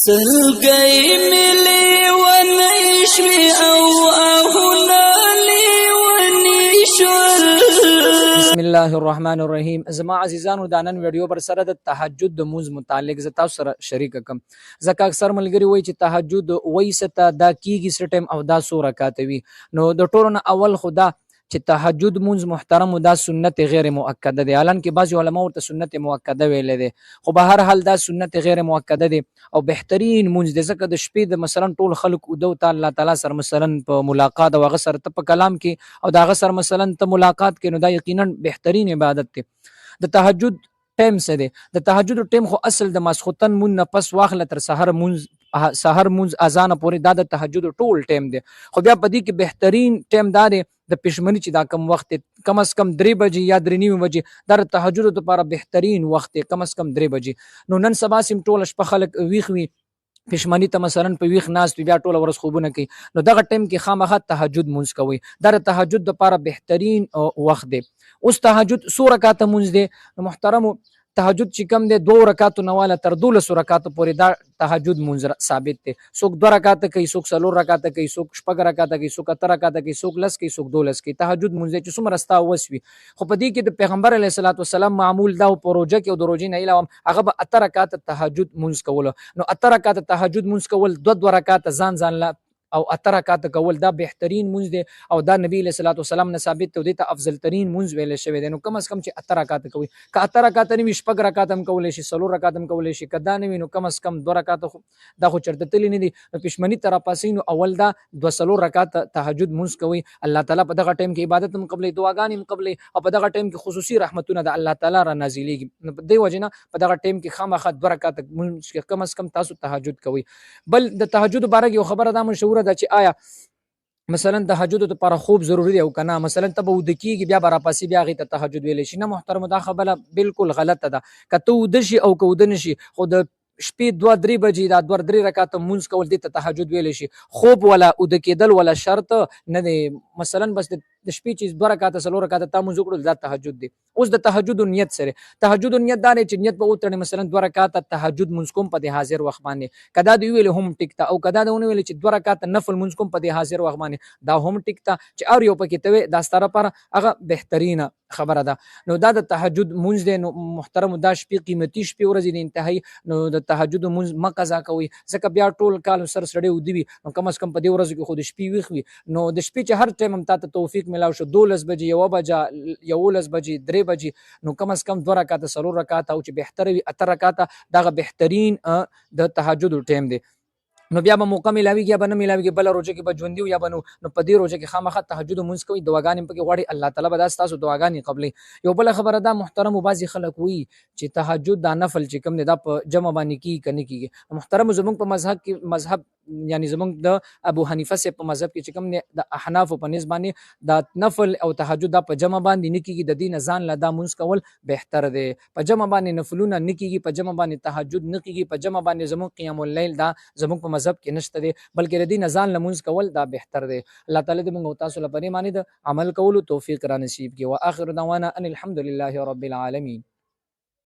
سلګي ملي ونشوي او اهنا لي ونشول. بسم الله الرحمن الرحیم. زما عزیزانو دا نن ویډیو پر سره د تهجد د موز متعلق ز تاسو سره شریک کوم. ځکه اکثر ملګری وایي چې تهجد وایسته دا کیږي سټیم او دا سو رکعات وي. نو د ټولو نه اول خدا چې تهجد مونږ محترم دا سنت غیر مؤکده دی. الان کې بعض علما ورته سنت مؤکده ویل دي، خو به هر حال دا سنت غیر مؤکده دی او بهترین مونږ د زکه د شپې د مثلا ټول خلق او د الله تعالی سره مثلا په ملاقات او هغه سره په کلام کې او دا هغه سره مثلا ته ملاقات کې نو دا یقینا بهترین عبادت دی. د تهجد ټیم څه دی؟ د تهجد ټیم خو اصل د ماسختن مون نه پس واخله تر سحر مونږ اذان پورې دا د تهجد ټول ټیم دی. خو بیا په دې کې بهترین ټیم دا دی د پښمنی چې دا کم وخت کم از کم 3 بجې یا 3:30 بجې دا تهجد لپاره بهترین وخت کم از کم 3 بجې. نو نن سبا سیم ټول شپه خلک ویخ وی پښمنی ته مثلا په ویخ ناس بیا ټول ورځ خوبونه کوي. نو دغه ټیم کې خامخا تهجد مونږ کوي. دا تهجد لپاره بهترین وخت دی. اوس تهجد سو رکعات مونږ دی محترم. تهجد چې کم دی 2 رکعات نواله تر 12 رکعات پورې دا تهجد مونږ ثابت دی. څوک 2 رکعات کوي، څوک 4 رکعات کوي، څوک 6 رکعات کوي، څوک 8 رکعات کوي، څوک 10 کوي، څوک 12 کوي. تهجد مونږ چې څومره ستا وسوي. خو په دې کې د پیغمبر علیه الصلاۃ والسلام معمول دا پروژه کې او د روزې نه علاوه هغه به 8 رکعات تهجد مونږ کول. نو 8 رکعات تهجد مونږ کول 2 رکعات ځان لا او 8 رکعات کول دا بهترین مونږ دی او دا نبی علیہ الصلوۃ والسلام نه ثابت دی ته افضل ترین مونږ ویل شوی دی. نو کم از کم چې 8 رکعات کوي، که 8 رکعات نه وي 6 رکعات هم کولای شي، 4 رکعات هم کولای شي، کدا نه وي نو کم از کم 2 رکعات دا خو چرته تلی نه دي. پښمنی تر پاسین اول دا 2 رکعات تهجد مونږ کوي. الله تعالی په دغه ټیم کې عبادت هم قبلې، دعاګانې هم قبلې او په دغه ټیم کې خصوصي رحمتونه د الله تعالی را نازلېږي. نو په دې وجه نه په دغه ټیم کې خامخا 2 رکعات مونږ کم از کم تاسو تهجد کوي. بل د تهجد باره یو خبره دا مشهوره ده چې آیا مثلا تهجد لپاره خوب ضروری دی او کنه مثلا ته به ودکیږي بیا به راپاسې بیا غي ته تهجد ویل شي. نه محترم دا خبره بالکل غلطه ده. کته ودشي او کو ودنشي خو د شپې 2-3 بجې دا 2-3 رکعات مونږ کول دي ته تهجد ویل شي. خوب ولا ودکیدل ولا شرط نه دی. مثلا بس د شپې چې 2 رکعات 4 رکعات ته مونږ وکړو دا تهجد دی. اوس د تهجد نیت سره تهجد نیت دا نه چې نیت به وتړي مثلا 2 رکعات تهجد مونږ کوم په حاضر وخت باندې، کدا دی ویل هم ټیکتا او کدا دی ویل چې 2 رکعات نفل مونږ کوم په حاضر وخت باندې دا هم ټیکتا چې اور یو پکې ته دا ستاره پر هغه بهترینه خبره ده. نو دا د تهجد مونږ دی. نو محترم دا شپې قیمتي شپې ورځې د انتهایی نو د تهجد مونږ مقضا کوي. ځکه بیا ټول کال سر سړی ودی نو کم از کم په دې ورځو کې خو د شپې ویخ وي. نو د شپې چې هر ټایم هم تاسو توفیق ملاو شو 12 بجې 1 بجې 11 بجې 3 بجې نو کم از کم 2 رکعات 4 رکعات او چې بهتر وي 8 رکعات دغه بهترین د تهجد ټایم دی. نو بیا به موقع ملاویږي یا به نه ملاویږي بل روزه کې به ژوندي یا به نو په دې روزه کې خامخا تهجد مونږ کوي، دعاګانې پکې غواړي، الله تعالی به تاسو دعاګانې قبلې. یو بل خبره ده محترم بعضی خلک وي چې تهجد دا نفل چې کوم دی دا په جمع باندې کی کني کیږي. محترم زمونږ په مذهب یعنی زمونږ د ابو حنیفه سے په مذهب کې چې کوم دی د احناف په نسبت باندې دا نفل او تهجد دا په جمع باندې نه کیږي. د دین ځان له دا مونږ کول بهتر دی. په جمع باندې نفلونه نه کیږي، په جمع باندې تهجد نه کیږي، په جمع باندې زمونږ قیام الليل دا زمونږ په مذهب کې نشته دی، بلکې د دین ځان له مونږ کول دا بهتر دی. الله تعالی دې موږ تاسو لپاره معنی د عمل کولو توفیق را نصیب کړي. واخر دعوانا ان الحمد لله رب العالمین.